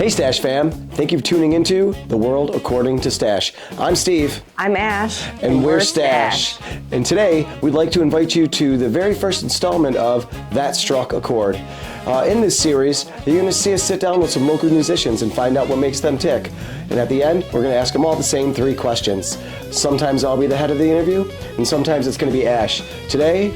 Hey Stash fam, thank you for tuning into The World According to Stash. I'm Steve. I'm Ash. And we're Stash. And today, we'd like to invite you to the very first installment of That Struck a Chord. In this series, you're going to see us sit down with some local musicians and find out what makes them tick. And at the end, we're going to ask them all the same 3 questions. Sometimes I'll be the head of the interview, and sometimes it's going to be Ash. Today,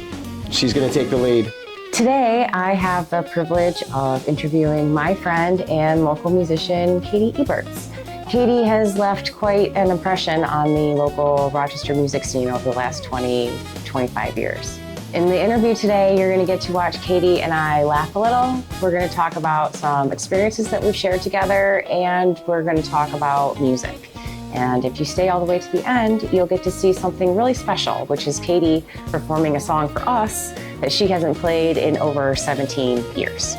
she's going to take the lead. Today, I have the privilege of interviewing my friend and local musician, Katy Eberts. Katy has left quite an impression on the local Rochester music scene over the last 25 years. In the interview today, you're going to get to watch Katy and I laugh a little. We're going to talk about some experiences that we've shared together, and we're going to talk about music. And if you stay all the way to the end, you'll get to see something really special, which is Katy performing a song for us that she hasn't played in over 17 years.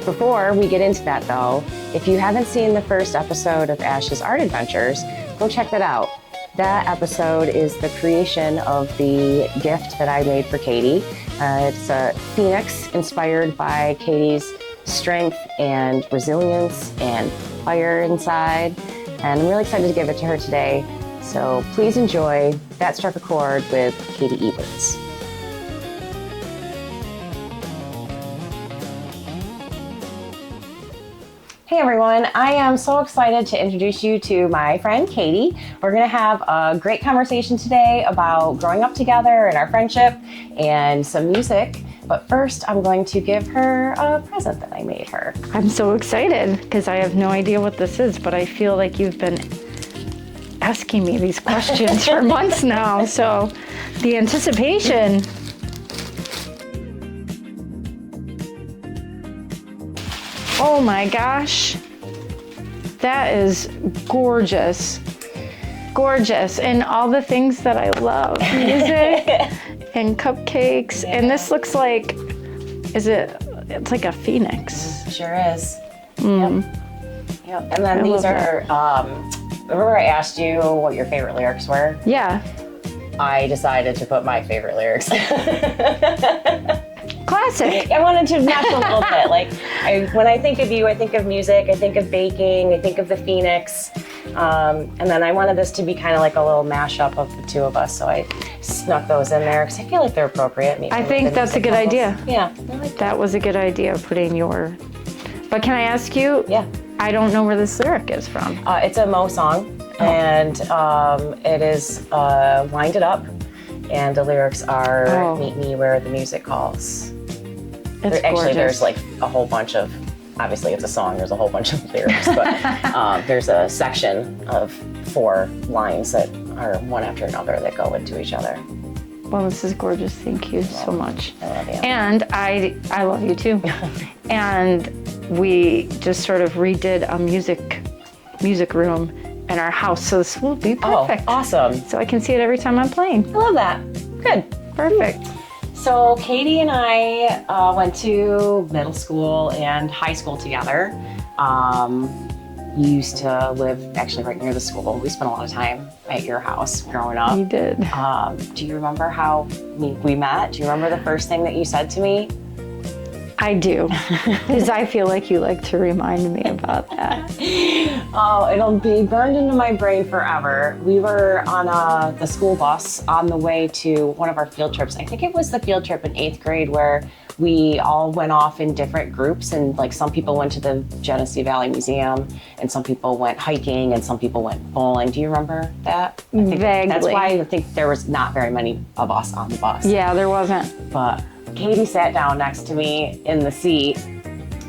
Before we get into that though, if you haven't seen the first episode of Ash's Art Adventures, go check that out. That episode is the creation of the gift that I made for Katy. It's a phoenix inspired by Katy's strength and resilience and fire inside. And I'm really excited to give it to her today. So please enjoy That Struck a Chord with Katy Eberts. Hey everyone, I am so excited to introduce you to my friend Katy. We're gonna have a great conversation today about growing up together and our friendship and some music. But first, I'm going to give her a present that I made her. I'm so excited because I have no idea what this is, but I feel like you've been asking me these questions for months now. So the anticipation. Oh my gosh, that is gorgeous. Gorgeous, and all the things that I love, music and cupcakes, yeah. And this looks like, it's like a phoenix. Sure is. Yep. And then these are, remember I asked you what your favorite lyrics were? Yeah. I decided to put my favorite lyrics. Classic. I wanted to match a little bit. Like, when I think of you, I think of music, I think of baking, I think of the phoenix. And then I wanted this to be kind of like a little mashup of the two of us, so I snuck those in there because I feel like they're appropriate. Maybe I think that's a good idea. Yeah. That was a good idea, putting your... But can I ask you? Yeah. I don't know where this lyric is from. It's a Mo song, and it is Wind It Up, and the lyrics are Meet Me Where the Music Calls. Actually, there's like a whole bunch of, obviously it's a song, there's a whole bunch of lyrics, but there's a section of 4 lines that are one after another that go into each other. Well, this is gorgeous. Thank you so much. I love you. And I love you too. And we just sort of redid a music room in our house, so this will be perfect. Oh, awesome. So I can see it every time I'm playing. I love that. Good. Perfect. So Katy and I went to middle school and high school together. We used to live actually right near the school. We spent a lot of time at your house growing up. We did. Do you remember how we met? Do you remember the first thing that you said to me? I do, because I feel like you like to remind me about that. Oh, it'll be burned into my brain forever. We were on the school bus on the way to one of our field trips. I think it was the field trip in 8th grade where we all went off in different groups, and like some people went to the Genesee Valley Museum, and some people went hiking, and some people went bowling. Do you remember that? Vaguely. That's why I think there was not very many of us on the bus. Yeah, there wasn't. But Katy sat down next to me in the seat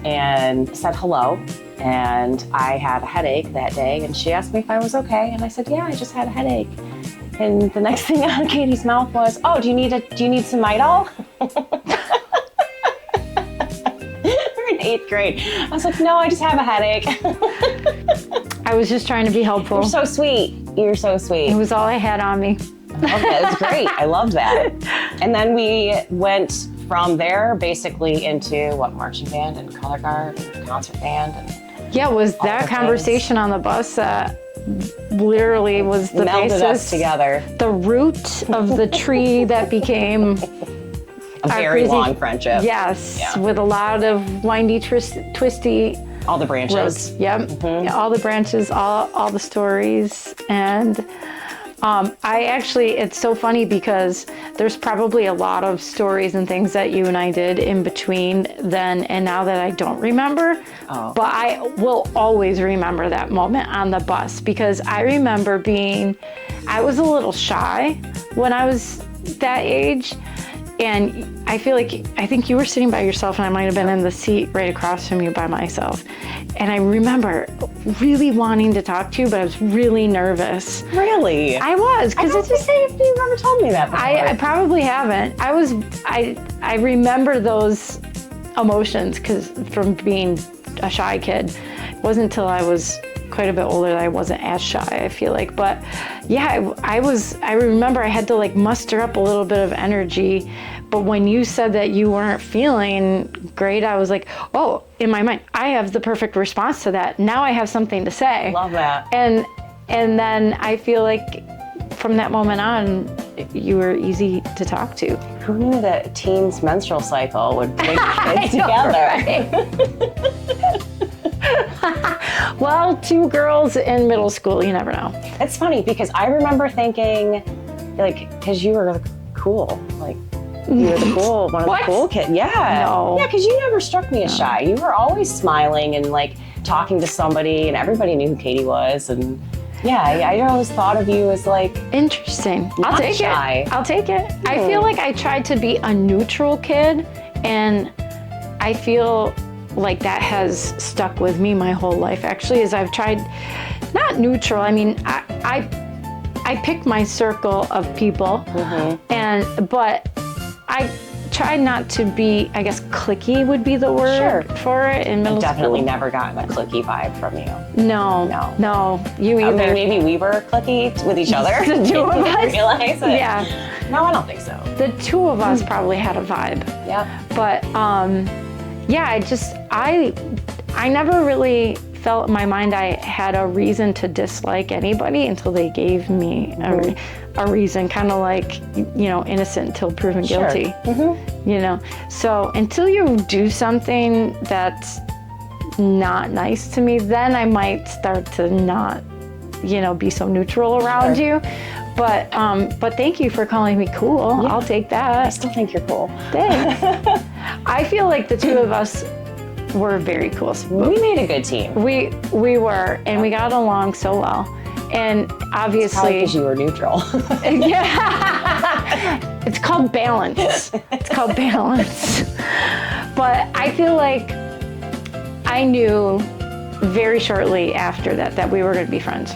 and said hello. And I had a headache that day, and she asked me if I was okay, and I said, yeah, I just had a headache. And the next thing out of Katy's mouth was, oh, do you need some Midol? We're in 8th grade. I was like, no, I just have a headache. I was just trying to be helpful. You're so sweet. You're so sweet. It was all I had on me. Okay, that's great. I love that. And then we went from there basically into marching band and color guard and concert band. And yeah, was that conversation on the bus literally was the melded basis, us together. The root of the tree that became a very long friendship. Yes, yeah. With a lot of windy, twisty All the branches. roads. Yep. Yeah, all the branches, all the stories. And I actually, it's so funny because there's probably a lot of stories and things that you and I did in between then and now that I don't remember. Oh. But I will always remember that moment on the bus because I remember I was a little shy when I was that age. And I think you were sitting by yourself and I might have been in the seat right across from you by myself. And I remember really wanting to talk to you, but I was really nervous. Really? I was. I don't think you've ever told me that before. I probably haven't. I remember those emotions from being a shy kid. It wasn't until I was quite a bit older that I wasn't as shy, I feel like. But yeah, I remember I had to like muster up a little bit of energy. But when you said that you weren't feeling great, I was like, oh, in my mind, I have the perfect response to that. Now I have something to say. Love that. And then I feel like from that moment on, you were easy to talk to. Who knew that teens' menstrual cycle would bring kids together? Well, 2 girls in middle school, you never know. It's funny because I remember thinking, like, because you were cool, like, you were one of the cool kids. Yeah. No. Yeah, because you never struck me as shy. You were always smiling and like talking to somebody, and everybody knew who Katy was. And yeah, I always thought of you as like interesting. I'll not take shy. it. I'll take it. I feel like I tried to be a neutral kid, and I feel like that has stuck with me my whole life. Actually, as I've tried, not neutral. I mean, I picked my circle of people, but I tried not to be, I guess, cliquey would be the word for it in middle school. Definitely never gotten a cliquey vibe from you. No, you either. I mean, maybe we were cliquey with each other. The 2 of us. Realize it. Yeah. No, I don't think so. The 2 of us probably had a vibe. Yep. But yeah, I never really felt in my mind I had a reason to dislike anybody until they gave me a reason, kind of like, innocent until proven guilty. So until you do something that's not nice to me, then I might start to not, be so neutral around you. But thank you for calling me cool. Yeah. I'll take that. I still think you're cool. Thanks. I feel like the 2 of us were very cool. We made a good team. We were, and we got along so well. And obviously, because you were neutral. Yeah, it's called balance. It's called balance. But I feel like I knew very shortly after that we were going to be friends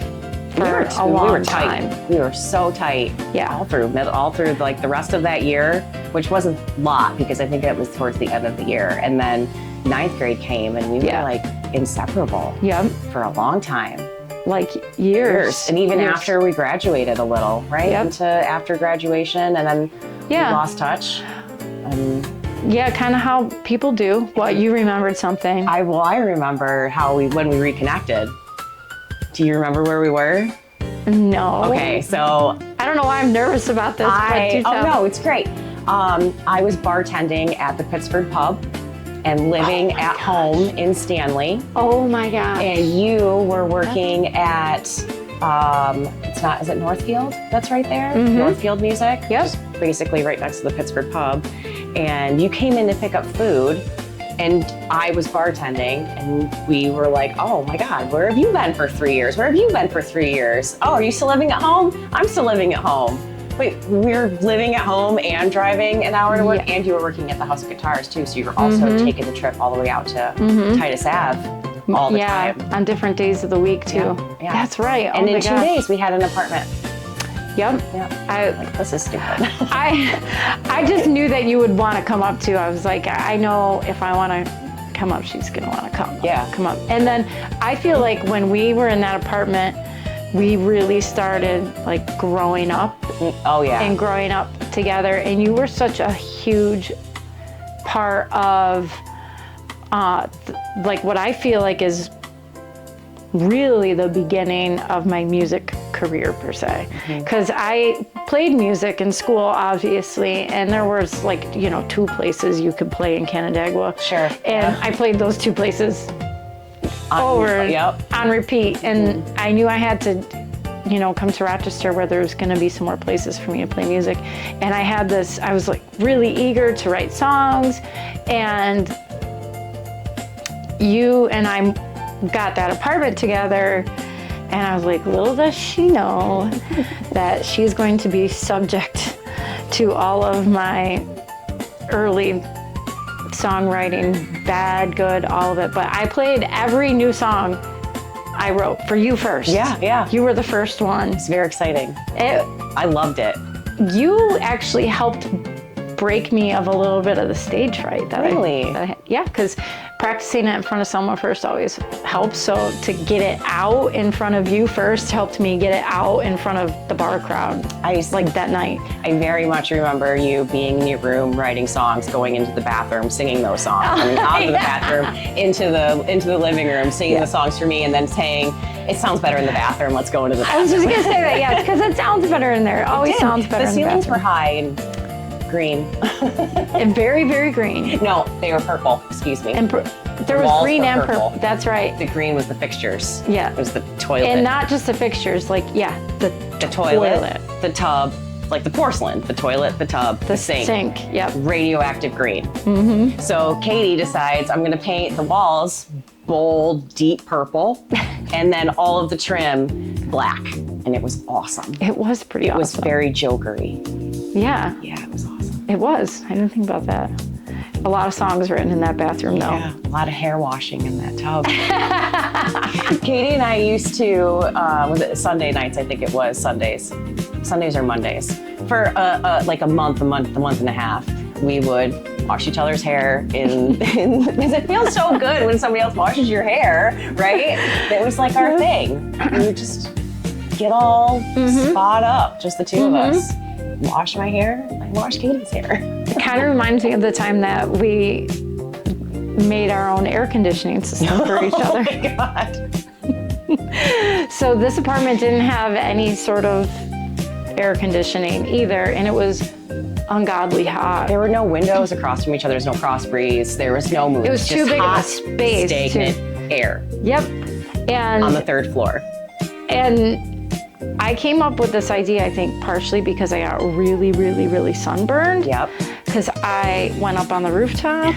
for a long time. We were so tight. Yeah. All through like the rest of that year, which wasn't a lot because I think it was towards the end of the year. And then 9th grade came and we were like inseparable. Yep. For a long time. Like years. And even after we graduated a little, right? Yep. Into after graduation, and then we lost touch. Yeah, kind of how people do. What, you remembered something? I remember when we reconnected. Do you remember where we were? No. Okay, so I don't know why I'm nervous about this. No, it's great. I was bartending at the Pittsburgh pub and living at home in Stanley. Oh my God. And you were working at, is it Northfield? That's right there? Northfield Music? Yep. Just basically right next to the Pittsburgh pub. And you came in to pick up food and I was bartending and we were like, oh my God, where have you been for 3 years? Where have you been for 3 years? Oh, are you still living at home? I'm still living at home. Wait, we're living at home and driving an hour to work, and you were working at the House of Guitars too, so you were also taking the trip all the way out to Titus Ave all the time. Yeah, on different days of the week too. Yeah. That's right. And in 2 days, we had an apartment. Yep. Yeah. This is stupid. I just knew that you would want to come up too. I was like, I know if I want to come up, she's gonna want to come up. And then I feel like when we were in that apartment, we really started like growing up. Oh yeah. And growing up together, and you were such a huge part of like what I feel like is really the beginning of my music career per se, because I played music in school obviously, and there was like 2 places you could play in Canandaigua. Sure. And I played those 2 places over Yep. on repeat. And I knew I had to, come to Rochester where there was going to be some more places for me to play music. And I was like really eager to write songs. And you and I got that apartment together. And I was like, little does she know that she's going to be subject to all of my early songwriting, bad, good, all of it. But I played every new song I wrote for you first. Yeah. You were the first one. It's very exciting. I loved it. You actually helped break me of a little bit of the stage fright. Really? Yeah, because practicing it in front of someone first always helps. So to get it out in front of you first helped me get it out in front of the bar crowd. Like that night. I very much remember you being in your room writing songs, going into the bathroom, singing those songs, coming out of the bathroom, into the living room, singing the songs for me, and then saying, "It sounds better in the bathroom. Let's go into the bathroom." I was just gonna say that, yeah, because it sounds better in there. It always sounds better in the bathroom. The ceilings were high and green. And very, very green. No, they were purple. Excuse me. And there was green and purple. That's right. The green was the fixtures. Yeah. It was the toilet. And not just the fixtures, like, the toilet, the tub, like the porcelain, the toilet, the tub, the sink. Yep. Radioactive green. Mm-hmm. So Katy decides, I'm going to paint the walls bold, deep purple, and then all of the trim black. And it was awesome. It was pretty awesome. It was very jokery. Yeah. Yeah, it was awesome. It was. I didn't think about that. A lot of songs written in that bathroom, though. Yeah, a lot of hair washing in that tub. Katy and I used to, was it Sunday nights? I think it was Sundays or Mondays. For like a month and a half, we would wash each other's hair because it feels so good when somebody else washes your hair, right? It was like our thing. We would just get all spot up, just the two of us. Wash my hair, I wash Katy's hair. It kind of reminds me of the time that we made our own air conditioning system for each other. Oh my God. So this apartment didn't have any sort of air conditioning either, and it was ungodly hot. There were no windows across from each other. There was no cross breeze. There was no movement. It was too big of a space. Stagnant air. Yep. And on the third floor. And I came up with this idea, I think, partially because I got really, really, really sunburned. Yep. Because I went up on the rooftop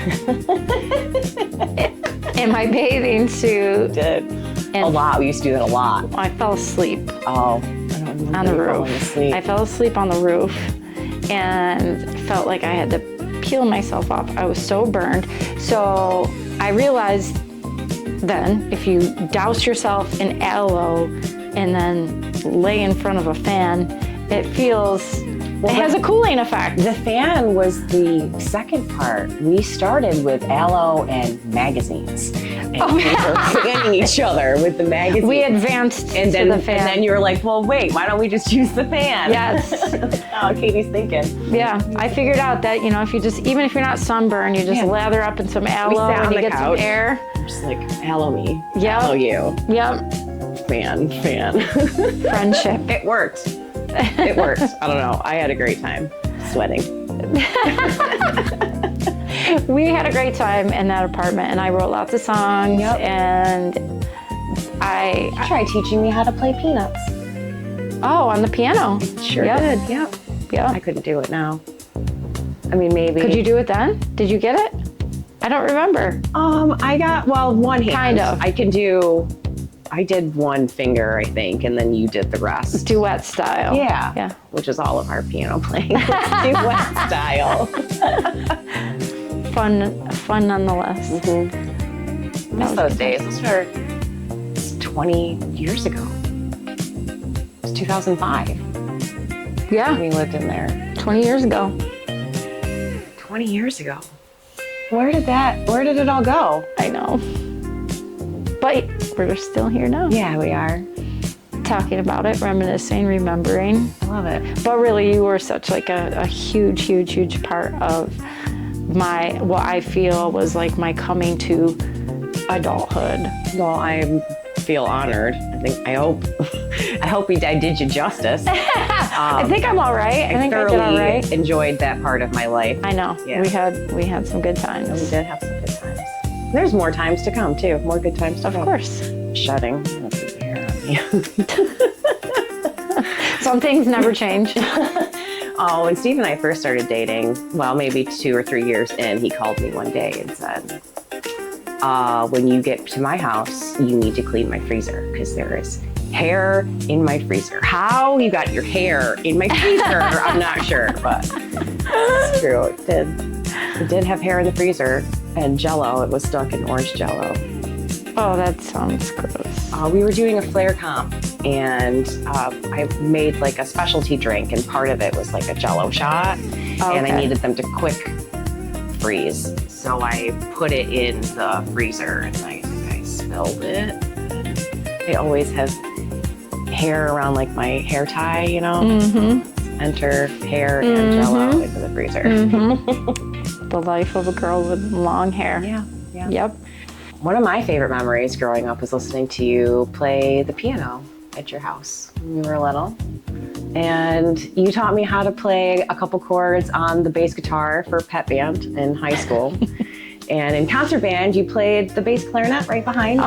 in my bathing suit. Did. And a lot. We used to do that a lot. I fell asleep. Oh. On the roof. I fell asleep on the roof and felt like I had to peel myself off. I was so burned. So I realized then if you douse yourself in aloe and then lay in front of a fan, it has a cooling effect. The fan was the second part. We started with aloe and magazines. And we were fanning each other with the magazines. We advanced to the fan. And then you were like, well, wait, why don't we just use the fan? Yes. Oh, Katy's thinking. Yeah, I figured out that, even if you're not sunburned, you just lather up in some aloe and you get some air. Just like, aloe me. Yep. Aloe you. Yep. Fan. Friendship. It worked. It worked. I don't know. I had a great time sweating. We had a great time in that apartment, and I wrote lots of songs. Yep. And I tried teaching me how to play Peanuts. Oh, on the piano. Sure did. Yep. Yeah. I couldn't do it now. I mean, maybe. Could you do it then? Did you get it? I don't remember. I got, one hand. Kind of. I did one finger, I think, and then you did the rest. Duet style. Yeah. Which is all of our piano playing. Duet style. Fun nonetheless. Mm-hmm. Miss those days. Those were 20 years ago. It was 2005. Yeah. We lived in there. 20 years ago. 20 years ago. Where did it all go? I know. But we're still here now. Yeah, we are. Talking about it, reminiscing, remembering. I love it. But really, you were such like a huge, huge, huge part of what I feel was like my coming to adulthood. Well, I feel honored. I hope I did you justice. I think I'm all right. I think I did all right. Enjoyed that part of my life. I know. Yeah. We had some good times. We did have some good times. There's more times to come too. More good times to Of come. course. Shedding. That's the hair on me. Some things never change. Oh, when Steve and I first started dating, well, maybe 2 or 3 years in, he called me one day and said, when you get to my house, you need to clean my freezer because there is hair in my freezer. How you got your hair in my freezer, I'm not sure, but it's true. It did. It did have hair in the freezer and Jell-O. It was stuck in orange Jell-O. Oh, that sounds gross. We were doing a flare comp and I made like a specialty drink and part of it was like a Jell-O shot and I Okay. needed them to quick freeze. So I put it in the freezer and I think I spilled it. It always has hair around like my hair tie, you know? Mm-hmm. Enter hair and Jell-O into the freezer. The life of a girl with long hair. Yeah, yeah. Yep. One of my favorite memories growing up was listening to you play the piano at your house when you were little. And you taught me how to play a couple chords on the bass guitar for pep band in high school. And in concert band, you played the bass clarinet right behind me.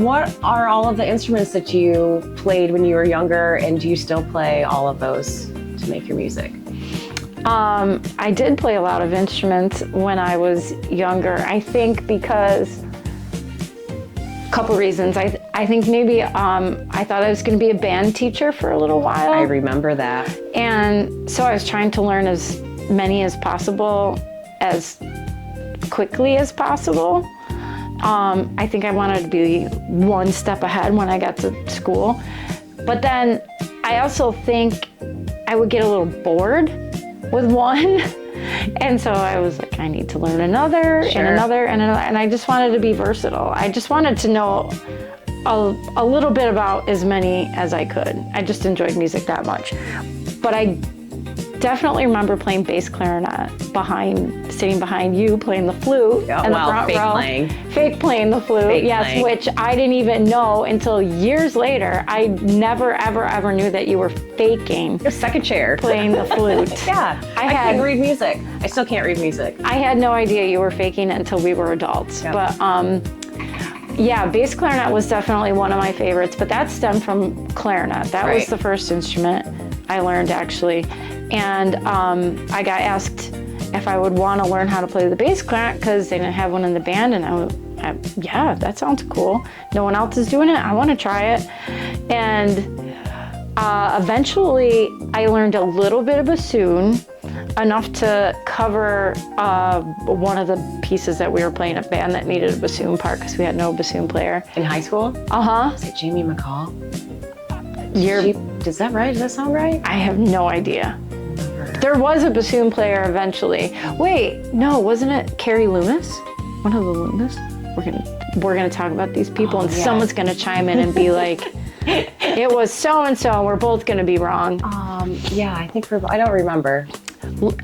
What are all of the instruments that you played when you were younger, and do you still play all of those to make your music? I did play a lot of instruments when I was younger. I think because a couple reasons. I think maybe I thought I was going to be a band teacher for a little while. I remember that. And so I was trying to learn as many as possible, as quickly as possible. I think I wanted to be one step ahead when I got to school. But then I also think I would get a little bored with one. And so I was like, I need to learn another Sure. and another and another. And I just wanted to be versatile. I just wanted to know a little bit about as many as I could. I just enjoyed music that much. But I definitely remember playing bass clarinet sitting behind you, playing the flute Yeah, in the well, front fake row. playing. Fake playing the flute, Fake yes, playing. which I didn't even know until years later. I never, ever, ever knew that you were faking Your second chair. playing the flute. Yeah, I had- couldn't read music. I still can't read music. I had no idea you were faking it until we were adults. Yep. But yeah, bass clarinet was definitely one of my favorites, but that stemmed from clarinet. That was Right. the first instrument I learned actually. And I got asked if I would want to learn how to play the bass clarinet because they didn't have one in the band, and yeah, that sounds cool. No one else is doing it. I want to try it. And eventually I learned a little bit of bassoon, enough to cover one of the pieces that we were playing, a band that needed a bassoon part because we had no bassoon player. In high school? Uh-huh. Is it Jamie McCall? You're, Is that right? Does that sound right? I have no idea. There was a bassoon player eventually. Wait, no, wasn't it Carrie Loomis? One of the Loomis? We're gonna talk about these people, and yes. someone's gonna chime in and be like, "It was so and so." We're both gonna be wrong. Yeah, I think I don't remember.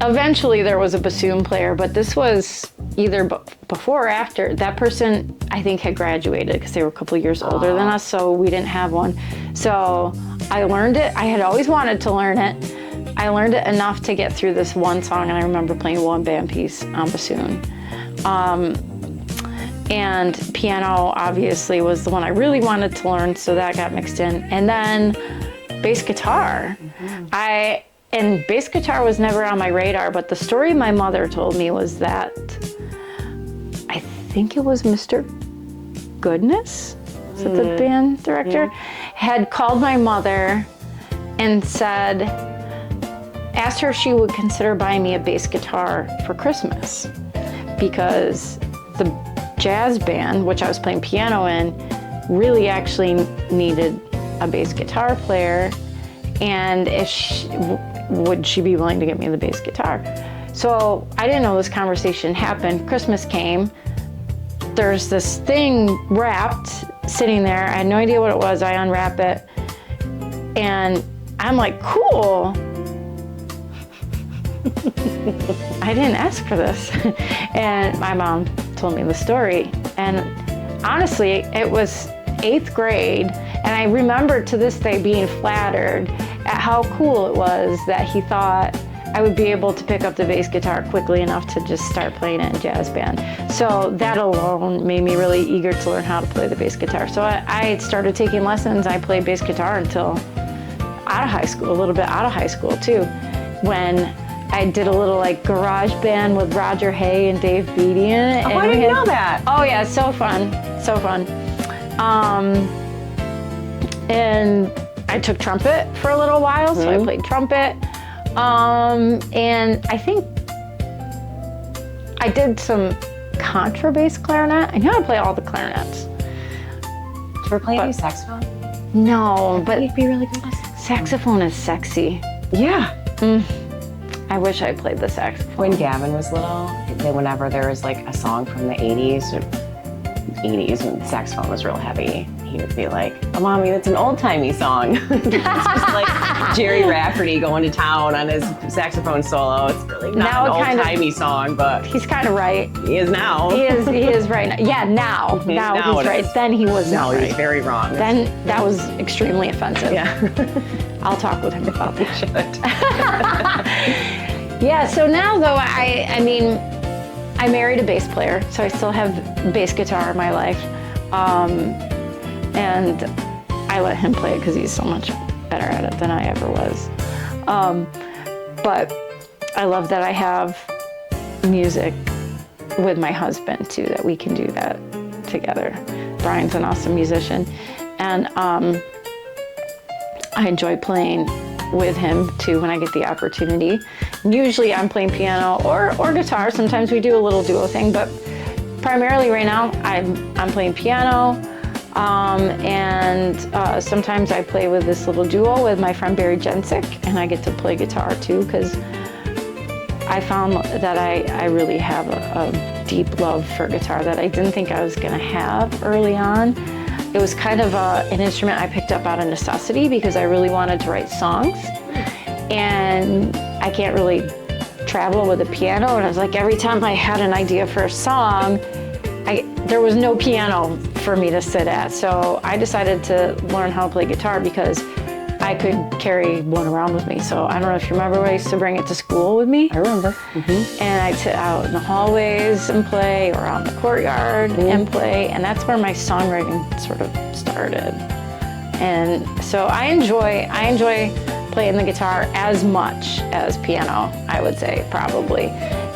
Eventually, there was a bassoon player, but this was either before or after. That person, I think, had graduated because they were a couple years older than us, so we didn't have one. So I learned it. I had always wanted to learn it. I learned it enough to get through this one song, and I remember playing one band piece on bassoon. And piano, obviously, was the one I really wanted to learn, so that got mixed in. And then bass guitar. And bass guitar was never on my radar, but the story my mother told me was that I think it was Mr. Goodness, is that the band director, had called my mother and asked her if she would consider buying me a bass guitar for Christmas because the jazz band, which I was playing piano in, really actually needed a bass guitar player, and would she be willing to get me the bass guitar? So I didn't know this conversation happened. Christmas came. There's this thing wrapped sitting there. I had no idea what it was. I unwrap it, and I'm like, cool. I didn't ask for this. And my mom told me the story. And honestly, it was 8th grade. And I remember to this day being flattered at how cool it was that he thought I would be able to pick up the bass guitar quickly enough to just start playing it in jazz band. So that alone made me really eager to learn how to play the bass guitar. So I started taking lessons. I played bass guitar until out of high school, a little bit out of high school too, when I did a little like garage band with Roger Hay and Dave Beatty in it. Oh, I didn't know that. Oh yeah, so fun, so fun. And I took trumpet for a little while, so I played trumpet. And I think I did some contrabass clarinet. I know how to play all the clarinets. Did you ever play any saxophone? No, but You'd be really good at saxophone is sexy. Yeah. I wish I played the saxophone. When Gavin was little, then whenever there was like a song from the 80s when the saxophone was real heavy, he would be like, "Oh, Mommy, that's an old-timey song." It's just like Jerry Rafferty going to town on his saxophone solo. It's really not Now an it kind of- old-timey song, but He's kind of right. he is now. He is right now. Yeah, now Now he's it right. is. Then he was No, not he right. was very wrong. Then that was extremely offensive. Yeah. I'll talk with him about that. Should. Yeah, so now though, I mean, I married a bass player, so I still have bass guitar in my life. And I let him play it because he's so much better at it than I ever was. But I love that I have music with my husband too, that we can do that together. Brian's an awesome musician. And I enjoy playing with him too when I get the opportunity. And usually I'm playing piano or guitar. Sometimes we do a little duo thing, but primarily right now I'm playing piano. And sometimes I play with this little duo with my friend Barry Jensick, and I get to play guitar too, because I found that I really have a deep love for guitar that I didn't think I was gonna have early on. It was kind of an instrument I picked up out of necessity because I really wanted to write songs, and I can't really travel with a piano, and I was like, every time I had an idea for a song, there was no piano for me to sit at, so I decided to learn how to play guitar because I could carry one around with me. So I don't know if you remember when I used to bring it to school with me. I remember. And I'd sit out in the hallways and play, or out in the courtyard and play, and that's where my songwriting sort of started. And so I enjoy playing the guitar as much as piano, I would say, probably.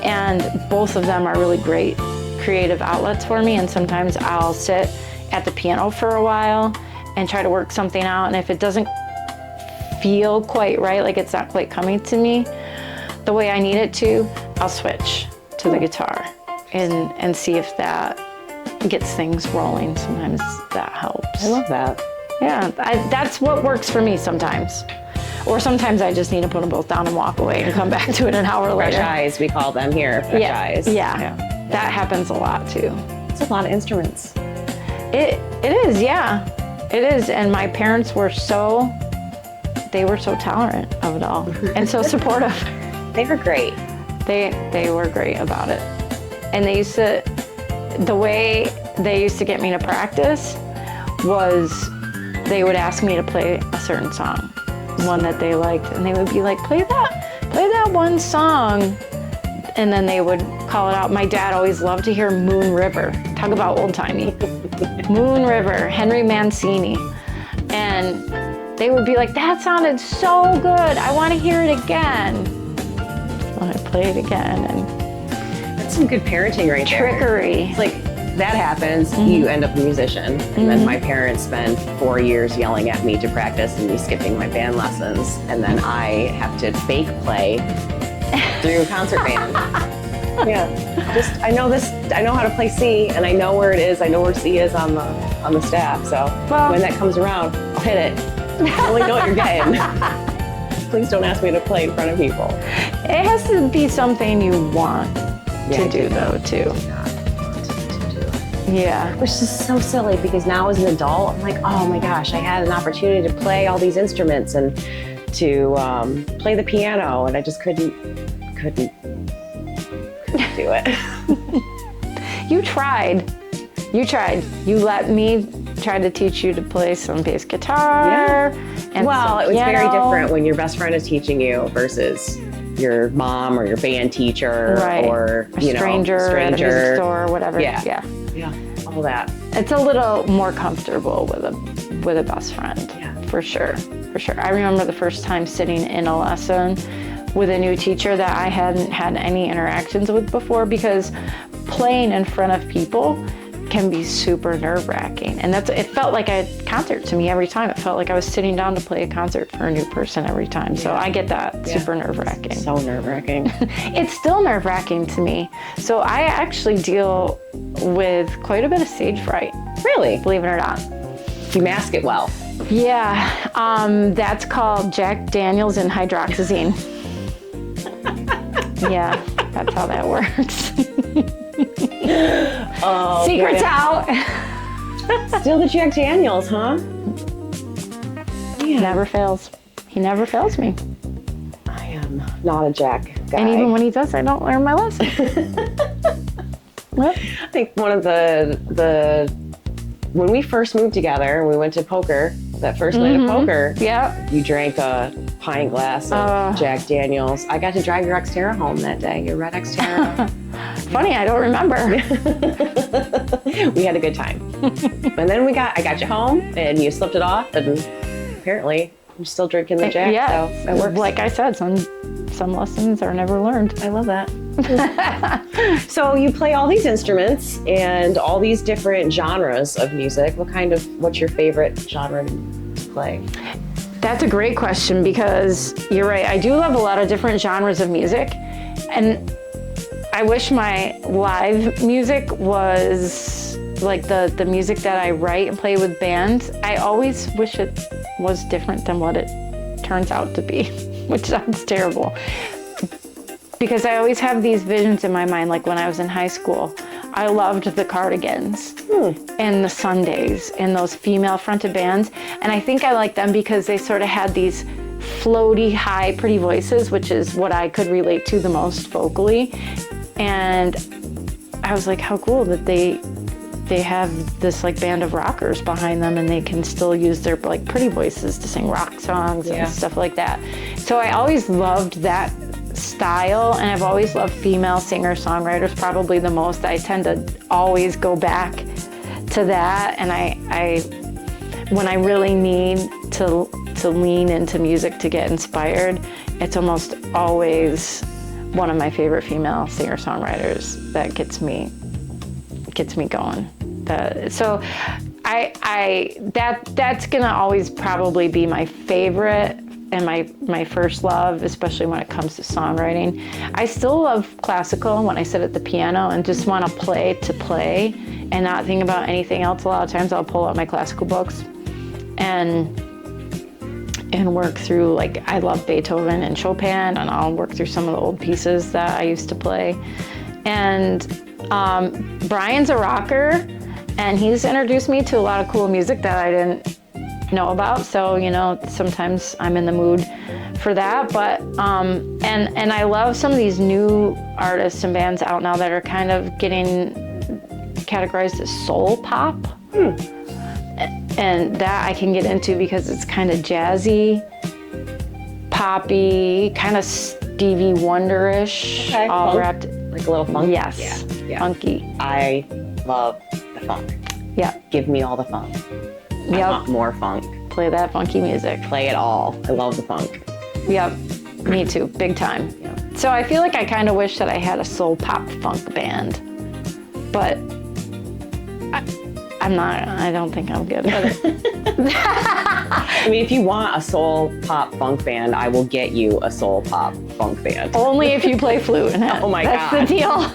And both of them are really great creative outlets for me, and sometimes I'll sit at the piano for a while and try to work something out, and if it doesn't feel quite right, like it's not quite coming to me the way I need it to, I'll switch to the guitar and see if that gets things rolling. Sometimes that helps. I love that. Yeah, that's what works for me sometimes. Or sometimes I just need to put them both down and walk away and come back to it an hour Fresh later. eyes, we call them here. Fresh eyes. Yeah, that happens a lot too. It's a lot of instruments. It is, yeah, it is. And my parents were so tolerant of it all and so supportive. They were great. They were great about it. And the way they used to get me to practice was they would ask me to play a certain song, one that they liked, and they would be like, play that one song. And then they would call it out. My dad always loved to hear Moon River. Talk about old-timey. Moon River, Henry Mancini. And they would be like, that sounded so good. I want to hear it again. So I play it again. And That's some good parenting right there. trickery. It's like that happens, you end up a musician. And then my parents spend 4 years yelling at me to practice and me skipping my band lessons. And then I have to fake play through a concert band. Yeah, I know how to play C, and I know where it is. I know where C is on the staff. So when that comes around, I'll hit it. I only know what you're getting. Please don't ask me to play in front of people. It has to be something you want to do, though, too. Yeah. Which is so silly because now as an adult, I'm like, oh my gosh, I had an opportunity to play all these instruments and to play the piano, and I just couldn't do it. You tried. You let me try to teach you to play some bass guitar. Yeah. And Well, some it was very piano. different when your best friend is teaching you versus your mom or your band teacher Right. or a stranger at a music store or whatever. Yeah. Yeah. All that. It's a little more comfortable with a best friend. Yeah. For sure. I remember the first time sitting in a lesson with a new teacher that I hadn't had any interactions with before, because playing in front of people can be super nerve-wracking. And it felt like a concert to me every time. It felt like I was sitting down to play a concert for a new person every time. So I get that. Super nerve-wracking. So nerve-wracking. It's still nerve-wracking to me. So I actually deal with quite a bit of stage fright, Really? believe it or not. You mask it well. Yeah, that's called Jack Daniels and hydroxyzine. Yeah, that's how that works. Oh, Secrets boy. out. Still the Jack Daniels, huh? He never fails. He never fails me. I am not a Jack guy. And even when he does, I don't learn my lesson. Yep. I think one of the when we first moved together, we went to poker, that first night of poker, Yeah. you drank a pint glass of Jack Daniels. I got to drive your Xterra home that day, your red Xterra. Funny, I don't remember. We had a good time. And then I got you home and you slipped it off, and apparently I'm still drinking the Jack, Yeah, so it works. like I said, some lessons are never learned. I love that. So you play all these instruments and all these different genres of music. What's your favorite genre to play? That's a great question, because you're right. I do love a lot of different genres of music, and I wish my live music was like the music that I write and play with bands. I always wish it was different than what it turns out to be, which sounds terrible. Because I always have these visions in my mind, like when I was in high school, I loved the Cardigans and the Sundays and those female-fronted bands. And I think I liked them because they sort of had these floaty, high, pretty voices, which is what I could relate to the most vocally. And I was like, how cool that they have this like band of rockers behind them, and they can still use their like pretty voices to sing rock songs and stuff like that. So I always loved that style, and I've always loved female singer-songwriters probably the most. I tend to always go back to that, and I when I really need to lean into music to get inspired, it's almost always one of my favorite female singer-songwriters that gets me going. So that's gonna always probably be my favorite and my first love, especially when it comes to songwriting. I still love classical when I sit at the piano and just want to play and not think about anything else. A lot of times I'll pull out my classical books and work through, like, I love Beethoven and Chopin, and I'll work through some of the old pieces that I used to play. And Brian's a rocker, and he's introduced me to a lot of cool music that I didn't know about. So, you know, sometimes I'm in the mood for that. But and I love some of these new artists and bands out now that are kind of getting categorized as soul pop. And that I can get into because it's kind of jazzy, poppy, kind of Stevie Wonder-ish, all funk. wrapped. Like a little funk? Yes, Yeah. Funky. I love the funk. Yeah, Give me all the funk. I Yep. want more funk. Play that funky music. Play it all. I love the funk. Yep, me too, big time. Yeah. So I feel like I kind of wish that I had a soul pop funk band, but I don't think I'm good at it. I mean, if you want a soul pop funk band, I will get you a soul pop funk band. Only if you play flute in it. Oh my That's God. the deal.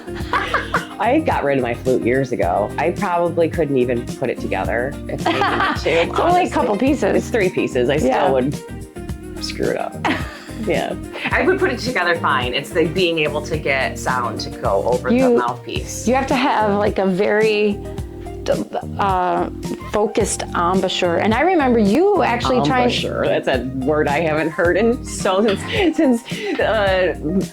I got rid of my flute years ago. I probably couldn't even put it together if I needed to. It's only a couple pieces. It's 3 pieces. I still Yeah. would screw it up. Yeah. I would put it together fine. It's the being able to get sound to go over the mouthpiece. You have to have like a very focused embouchure. And I remember you actually trying. Embouchure. That's a word I haven't heard since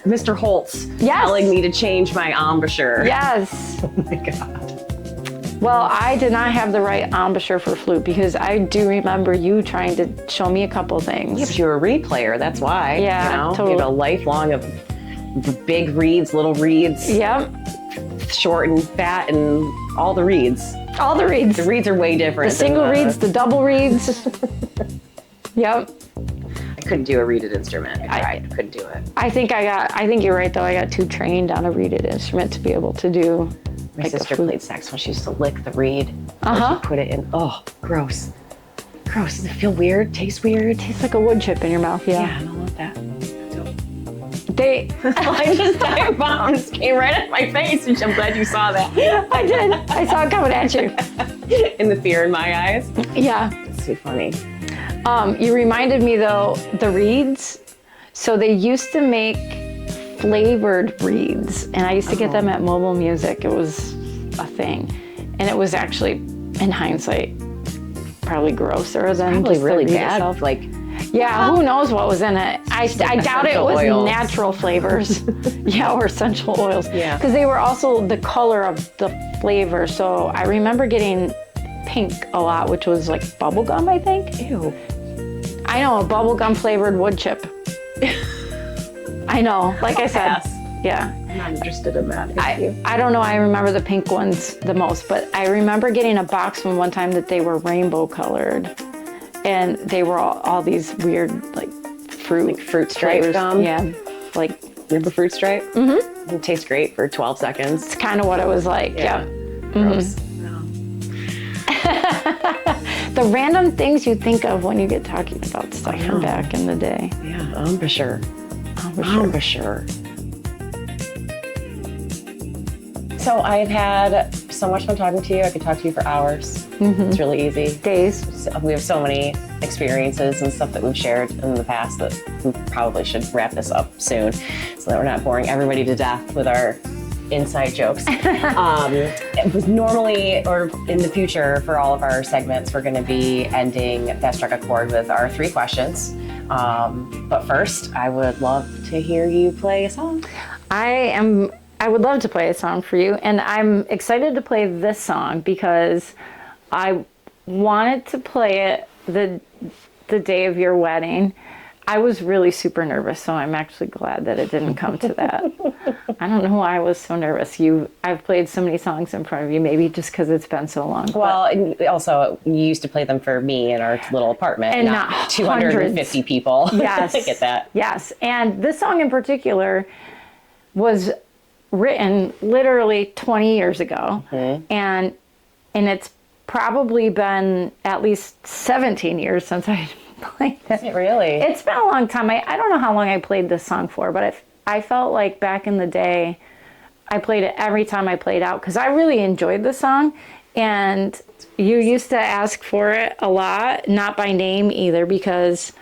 Mr. Holtz Yes. telling me to change my embouchure. Yes. Oh my God. Well, I did not have the right embouchure for flute because I do remember you trying to show me a couple things. Yeah, but you're a reed player, that's why. Yeah, you know? totally. You have a lifelong of big reeds, little reeds, Yep. short and fat, and all the reeds. All the reeds. The reeds are way different. The single reeds, the double reeds. Yep. I couldn't do a reeded instrument. I tried. Couldn't do it. I think you're right though. I got too trained on a reeded instrument to be able to do. My like sister played saxophone. She used to lick the reed. Uh-huh. She put it in. Oh, gross. Gross. Does it feel weird? Taste weird? Tastes like a wood chip in your mouth. Yeah. Yeah, I don't want that. I just dive bombs came right at my face, and I'm glad you saw that. I did. I saw it coming at you. In the fear in my eyes. Yeah. It's too funny. You reminded me though, the reeds. So they used to make flavored reeds, and I used to get them at Mobile Music. It was a thing, and it was actually, in hindsight, probably grosser than Probably just really the reed bad. itself. Like, Yeah, who knows what was in it? I doubt it essential was oils. natural flavors. Yeah, or essential oils. Yeah. Because they were also the color of the flavor. So I remember getting pink a lot, which was like bubblegum, I think. ew. I know, a bubblegum flavored wood chip. I know, like I said. Pass. Yeah. I'm not interested in that. I don't know, I remember the pink ones the most, but I remember getting a box from one time that they were rainbow colored. And they were all these weird, like, fruit stripe flavors. gum? Yeah, like, Remember fruit stripe? Mm-hmm. It tastes great for 12 seconds. it's kind of what it was like. Yeah. Gross. The random things you think of when you get talking about stuff from back in the day. Yeah, embouchure. Embouchure. So I've had so much fun talking to you. I could talk to you for hours. It's really easy. Days. So we have so many experiences and stuff that we've shared in the past that we probably should wrap this up soon so that we're not boring everybody to death with our inside jokes. It was normally, or in the future for all of our segments, we're going to be ending That Struck a Chord with our 3 questions. But first, I would love to hear you play a song. I would love to play a song for you, and I'm excited to play this song because I wanted to play it the day of your wedding. I was really super nervous, so I'm actually glad that it didn't come to that. I don't know why I was so nervous. I've played so many songs in front of you, maybe just because it's been so long. Well, and also, you used to play them for me in our little apartment, And not not 250 hundreds. people. Yes. I get that. Yes, and this song in particular was written literally 20 years ago, and it's probably been at least 17 years since I played it. Is it really? It's been a long time. I don't know how long I played this song for, but I felt like back in the day, I played it every time I played out because I really enjoyed the song. And you used to ask for it a lot, not by name either, because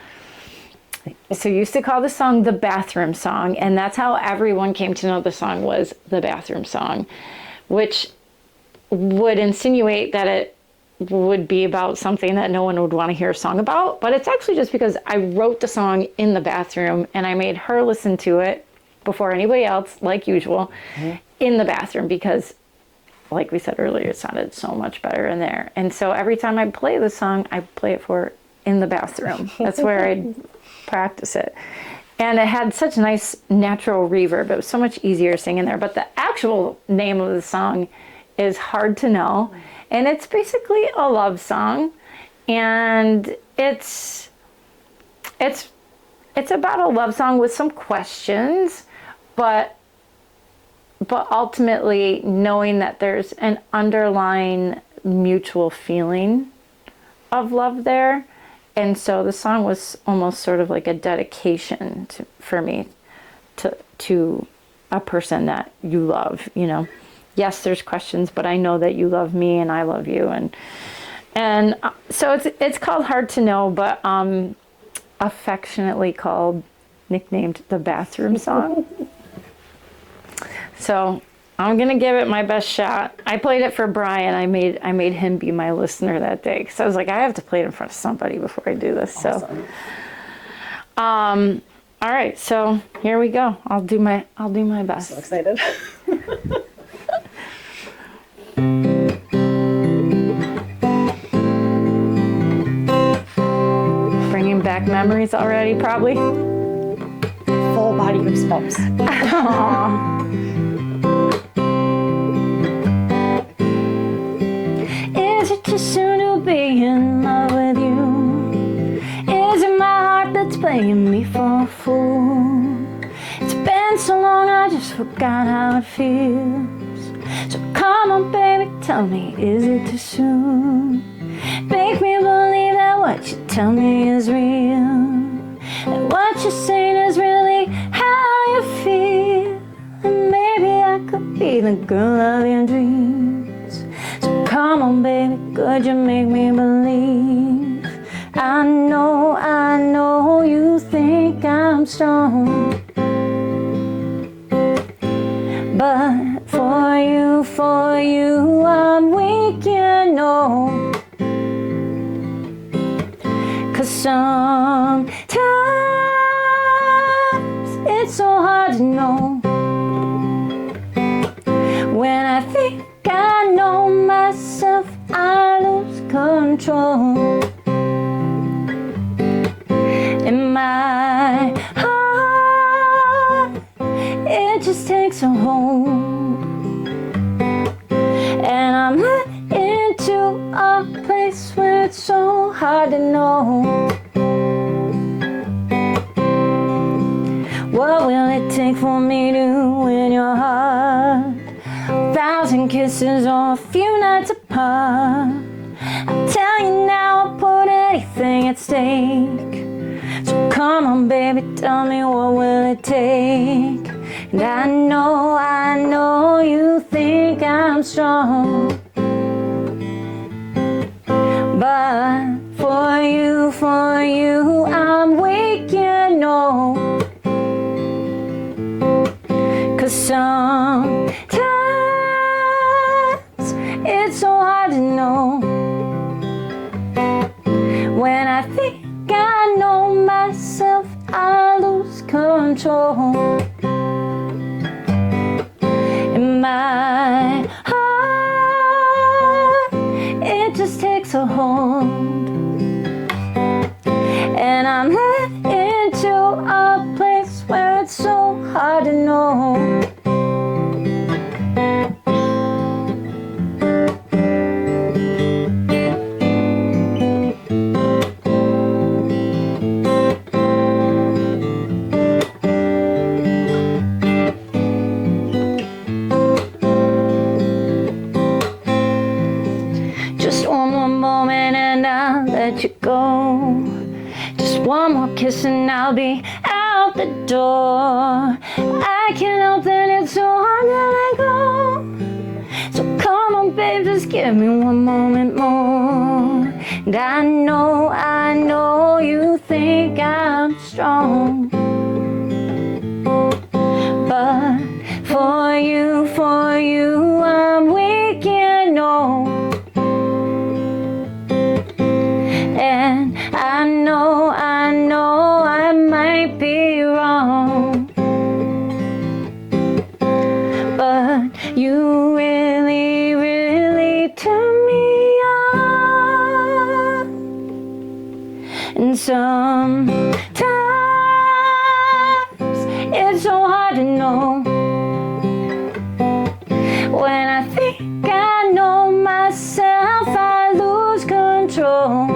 so you used to call the song the bathroom song, and that's how everyone came to know the song was the bathroom song, which would insinuate that it would be about something that no one would want to hear a song about. But it's actually just because I wrote the song in the bathroom and I made her listen to it before anybody else, like usual, in the bathroom because, like we said earlier, it sounded so much better in there. And so every time I play the song, I play it for her in the bathroom. That's where I practice it. And it had such nice natural reverb. It was so much easier singing there. But the actual name of the song is Hard to Know. And it's basically a love song. And it's about a love song with some questions, but ultimately knowing that there's an underlying mutual feeling of love there. And so the song was almost sort of like a dedication for me to a person that you love, you know. Yes, there's questions, but I know that you love me and I love you. And so it's called Hard to Know, but affectionately nicknamed the bathroom song. So I'm going to give it my best shot. I played it for Brian. I made him be my listener that day because I was like, I have to play it in front of somebody before I do this. Awesome. So, all right. So here we go. I'll do my best. So excited. memories already, probably. Full body goosebumps. Aw. Is it too soon to be in love with you? Is it my heart that's playing me for a fool? It's been so long I just forgot how it feels. So come on baby, tell me, is it too soon? Make me believe that what you tell me is real, that what you're saying is really how you feel, and maybe I could be the girl of your dreams. So come on baby, could you make me believe? I know you think I'm strong, but for you I'm weak, you know. 'Cause sometimes it's so hard to know. When I think I know myself, I lose control. In my heart, it just takes a hold. And I'm led into a place where it's so hard to know. What will it take for me to win your heart? 1,000 kisses or a few nights apart. I'll tell you now, I'll put anything at stake. So come on baby, tell me, what will it take? And I know you think I'm strong, but for you I'm weak, you know. 'Cause sometimes it's so hard to know. When I think I know myself, I lose control. In my heart, it just takes a hold. And I'm led into a place where it's so hard to know. Let you go. Just one more kiss and I'll be out the door. I can't help that it's so hard to let go. So come on babe, just give me one moment more. And I know you think I'm strong, but for you I'm weak, you know. And I know I might be wrong, but you really turn me on. And sometimes it's so hard to know. When I think I know myself, I lose control.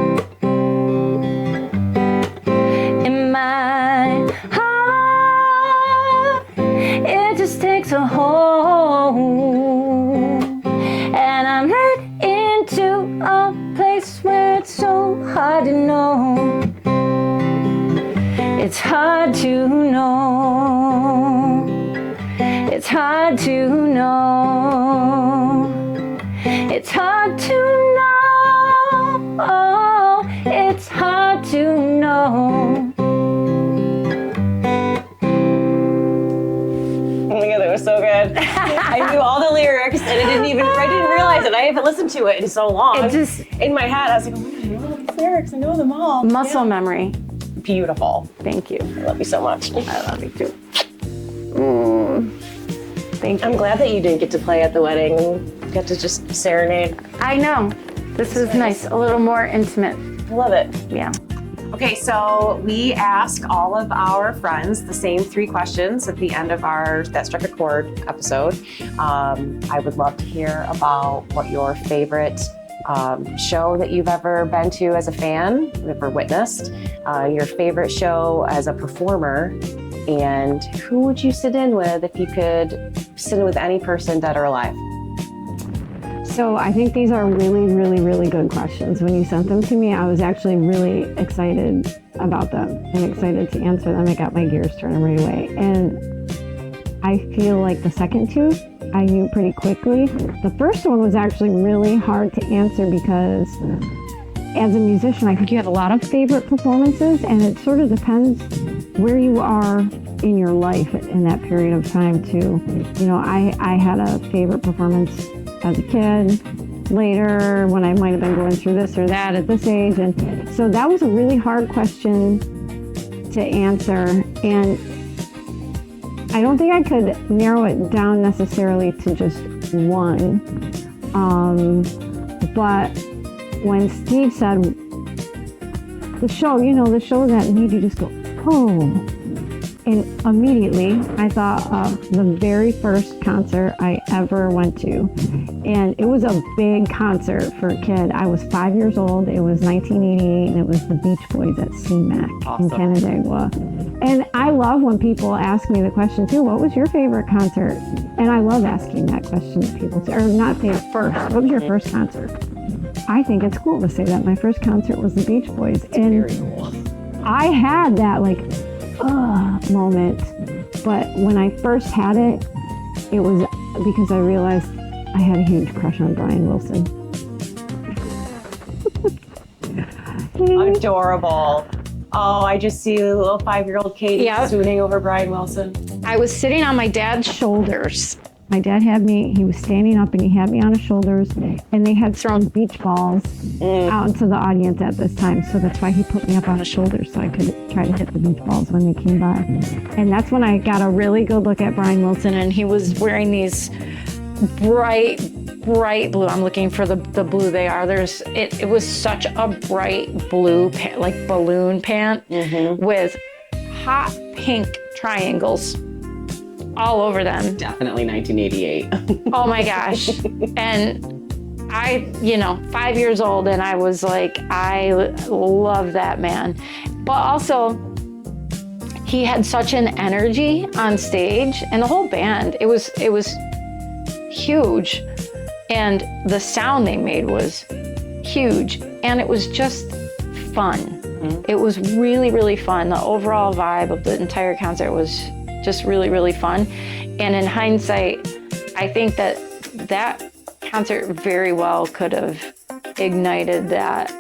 A hold, and I'm led into a place where it's so hard to know. It's hard to know. It's hard to know. It's hard to know. Oh, it's hard to know. It was so good. I knew all the lyrics and I didn't realize it. I haven't listened to it in so long. It just, in my head, I was like, oh my God, I know all these lyrics. I know them all. muscle memory. Beautiful. Thank you. I love you so much. I love you too. Thank you. I'm glad that you didn't get to play at the wedding and get to just serenade. I know. This is nice. A little more intimate. I love it. Yeah. Okay, so we ask all of our friends the same 3 questions at the end of our That Struck a Chord episode. I would love to hear about what your favorite show that you've ever been to as a fan, ever witnessed, your favorite show as a performer, and who would you sit in with if you could sit in with any person, dead or alive? So I think these are really, really, really good questions. When you sent them to me, I was actually really excited about them and excited to answer them. It got my gears turning right away. And I feel like the second 2, I knew pretty quickly. The first one was actually really hard to answer because as a musician, I think you have a lot of favorite performances, and it sort of depends where you are in your life in that period of time too. You know, I had a favorite performance as a kid, later when I might have been going through this or that at this age. And so that was a really hard question to answer. And I don't think I could narrow it down necessarily to just one. But when Steve said, the show that made you just go, oh. And immediately I thought of the very first concert I ever went to. And it was a big concert for a kid. I was 5 years old. It was 1988, and it was the Beach Boys at CMAC in Canandaigua. And I love when people ask me the question too, what was your favorite concert? And I love asking that question to people, or not say first. What was your first concert? I think it's cool to say that. My first concert was the Beach Boys. And very cool. I had that moment, but when I first had it, it was because I realized I had a huge crush on Brian Wilson. Adorable. Oh, I just see a little 5-year-old Katy swooning over Brian Wilson. I was sitting on my dad's shoulders. My dad had me, he was standing up and he had me on his shoulders, and they had thrown beach balls out into the audience at this time. So that's why he put me up on his shoulders so I could try to hit the beach balls when they came by. And that's when I got a really good look at Brian Wilson, and he was wearing these bright blue. I'm looking for the blue they are. It was such a bright blue, like balloon pant with hot pink triangles all over them. Definitely 1988. Oh my gosh. And I, 5 years old, and I was like, I love that man. But also, he had such an energy on stage, and the whole band, it was huge. And the sound they made was huge, and it was just fun. It was really, really fun. The overall vibe of the entire concert was just really, really fun. And in hindsight, I think that concert very well could have ignited that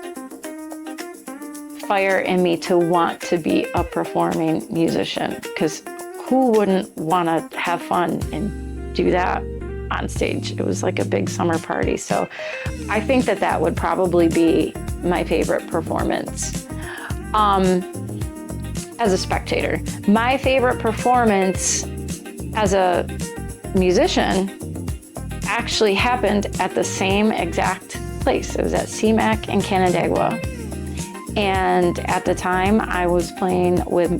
fire in me to want to be a performing musician, because who wouldn't want to have fun and do that on stage? It was like a big summer party. So I think that would probably be my favorite performance. As a spectator. My favorite performance as a musician actually happened at the same exact place. It was at CMAC in Canandaigua. And at the time, I was playing with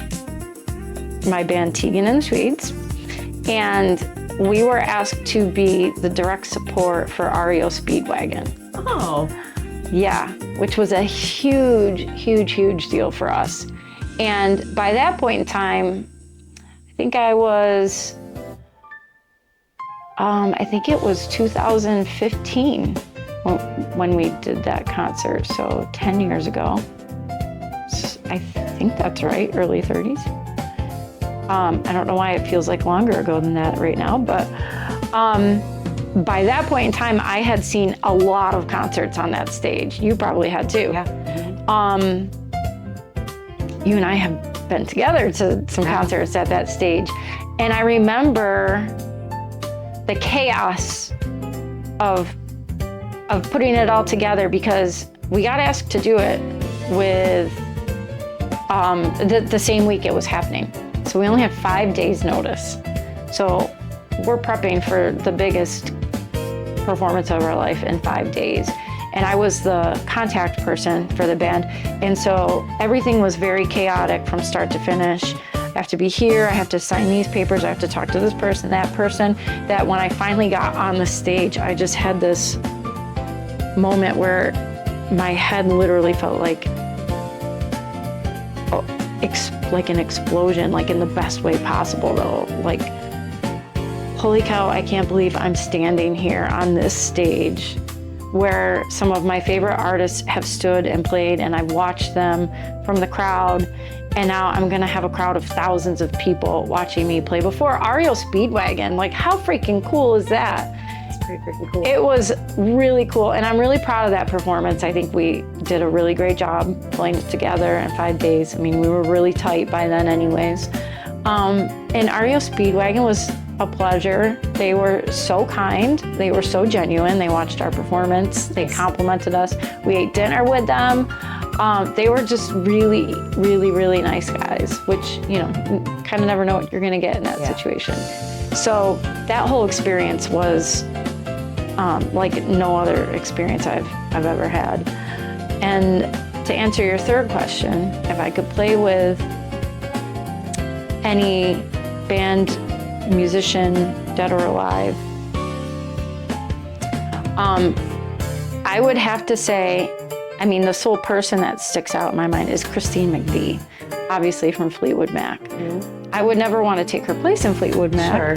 my band Tegan and the Swedes. And we were asked to be the direct support for REO Speedwagon. Oh. Yeah, which was a huge, huge, huge deal for us. And by that point in time, I think it was 2015 when we did that concert. So 10 years ago. I think that's right, early 30s. I don't know why it feels like longer ago than that right now, but by that point in time, I had seen a lot of concerts on that stage. You probably had too. Yeah. You and I have been together to some concerts at that stage. And I remember the chaos of putting it all together, because we got asked to do it with the same week it was happening. So we only had 5 days notice. So we're prepping for the biggest performance of our life in 5 days. and I was the contact person for the band. And so everything was very chaotic from start to finish. I have to be here, I have to sign these papers, I have to talk to this person, that when I finally got on the stage, I just had this moment where my head literally felt like an explosion, like in the best way possible though. Like, holy cow, I can't believe I'm standing here on this stage where some of my favorite artists have stood and played, and I've watched them from the crowd. And now I'm gonna have a crowd of thousands of people watching me play before REO Speedwagon. Like, how freaking cool is that? It's pretty freaking cool. It was really cool, and I'm really proud of that performance. I think we did a really great job pulling it together in 5 days. I mean, we were really tight by then anyways. And REO Speedwagon was a pleasure. They were so kind. They were so genuine. They watched our performance. They complimented us. We ate dinner with them. They were just really, really, really nice guys, which, you know, kind of never know what you're going to get in that situation. So that whole experience was like no other experience I've ever had. And to answer your third question, if I could play with any band, musician, dead or alive, I would have to say, I mean, the sole person that sticks out in my mind is Christine McVie, obviously from Fleetwood Mac. I would never want to take her place in Fleetwood Mac. Sure.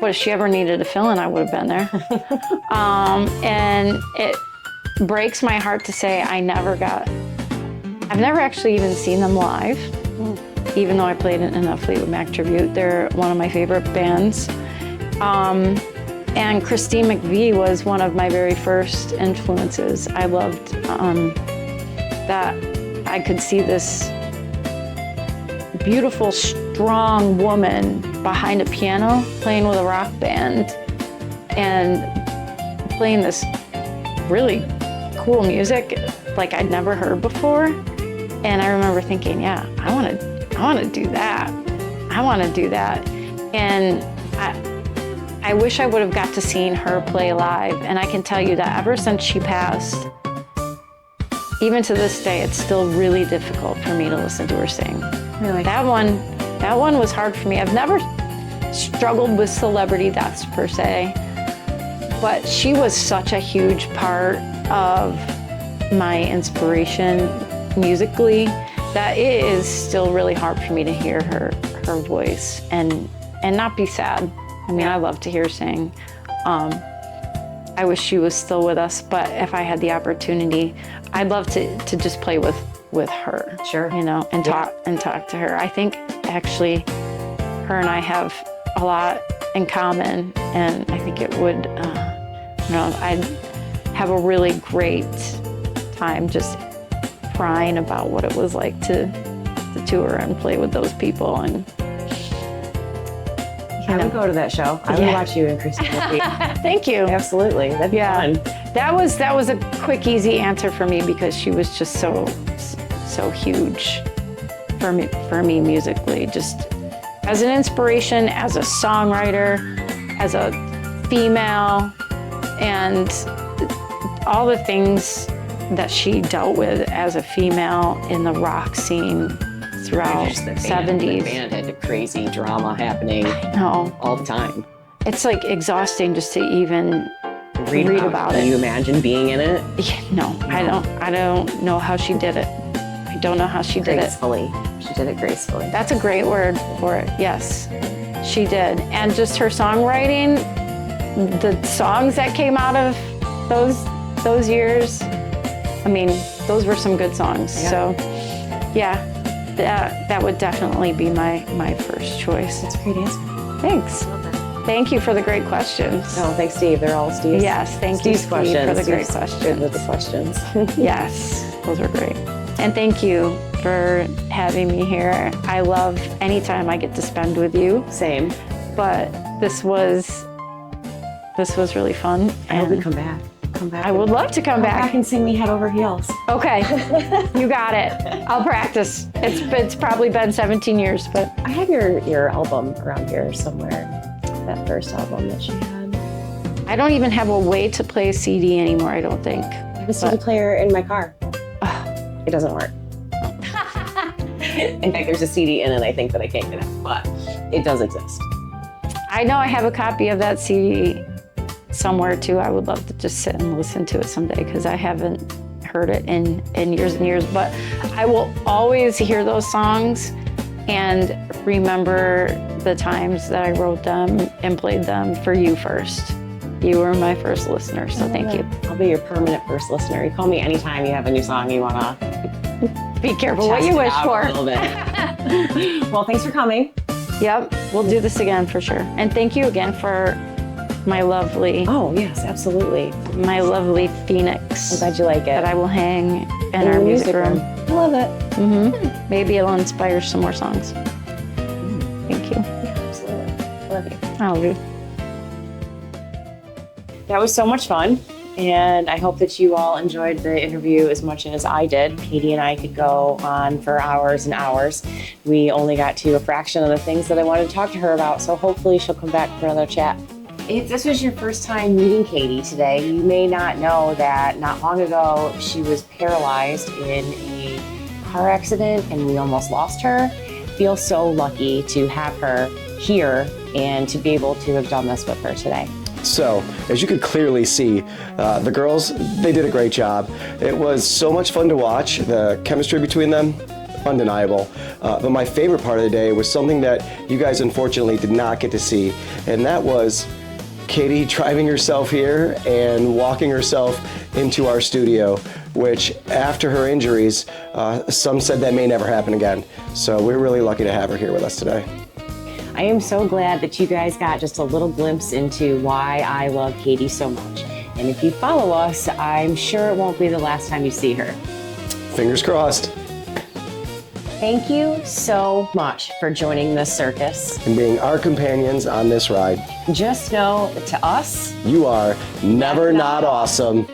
But if she ever needed a fill-in, I would have been there. And it breaks my heart to say I've never actually even seen them live, even though I played in a Fleetwood Mac tribute. They're one of my favorite bands. And Christine McVie was one of my very first influences. I loved that I could see this beautiful, strong woman behind a piano playing with a rock band and playing this really cool music like I'd never heard before. And I remember thinking, yeah, I want to do that. I want to do that. And I wish I would have got to see her play live. And I can tell you that ever since she passed, even to this day, it's still really difficult for me to listen to her sing. Really? That one was hard for me. I've never struggled with celebrity deaths per se, but she was such a huge part of my inspiration musically that it is still really hard for me to hear her voice and not be sad. I mean, I love to hear her sing. I wish she was still with us, but if I had the opportunity, I'd love to just play with her. Sure. You know, and talk to her. I think actually her and I have a lot in common, and I think it would, I'd have a really great time just crying about what it was like to tour and play with those people. And I would go to that show. I would watch you and Christine. Thank you. Absolutely. That'd be fun. That was a quick, easy answer for me because she was just so huge for me musically, just as an inspiration, as a songwriter, as a female, and all the things that she dealt with as a female in the rock scene throughout the 70s. The band had a crazy drama happening all the time. It's like exhausting just to even read about it. Can you imagine being in it? Yeah, no, I don't know how she did it. I don't know how she did it. Gracefully. She did it gracefully. That's a great word for it. Yes, she did. And just her songwriting, the songs that came out of those years, I mean, those were some good songs. Yeah. So, yeah, that would definitely be my first choice. That's a great answer. Thanks. I love that. Thank you for the great questions. Oh, thanks, Steve. They're all Steve's. Yes, thank you, Steve, for the great questions. Good with the questions. Yes, those were great. And thank you for having me here. I love any time I get to spend with you. Same. But this was really fun. I hope you come back. Come back. I would love to come back and sing me Head Over Heels. Okay, you got it. I'll practice. It's probably been 17 years, but I have your album around here somewhere. That first album that she had. I don't even have a way to play a CD anymore, I don't think. I have a CD player in my car. It doesn't work. In fact, there's a CD in it, I think, that I can't get out, but it does exist. I know I have a copy of that CD somewhere too. I would love to just sit and listen to it someday because I haven't heard it in years and years. But I will always hear those songs and remember the times that I wrote them and played them for you first. You were my first listener, so thank you. I'll be your permanent first listener. You call me anytime you have a new song you want to Be careful what you wish for. a little bit. Well, thanks for coming. Yep, we'll do this again for sure. And thank you again for my lovely, Oh, yes, absolutely. my lovely Phoenix I'm glad you like it. that I will hang in our the music room. I love it. Maybe it'll inspire some more songs. Thank you. Absolutely. I love you. I love you. That was so much fun. And I hope that you all enjoyed the interview as much as I did. Katy and I could go on for hours and hours. We only got to a fraction of the things that I wanted to talk to her about, so hopefully she'll come back for another chat. If this was your first time meeting Katy today, you may not know that not long ago she was paralyzed in a car accident and we almost lost her. Feel so lucky to have her here and to be able to have done this with her today. So, as you could clearly see, the girls, they did a great job. It was so much fun to watch. The chemistry between them, undeniable. But my favorite part of the day was something that you guys unfortunately did not get to see, and that was Katy driving herself here and walking herself into our studio, which after her injuries, some said that may never happen again. So we're really lucky to have her here with us today. I am so glad that you guys got just a little glimpse into why I love Katy so much. And if you follow us, I'm sure it won't be the last time you see her. Fingers crossed. Thank you so much for joining this circus. And being our companions on this ride. Just know that to us, You are never not awesome.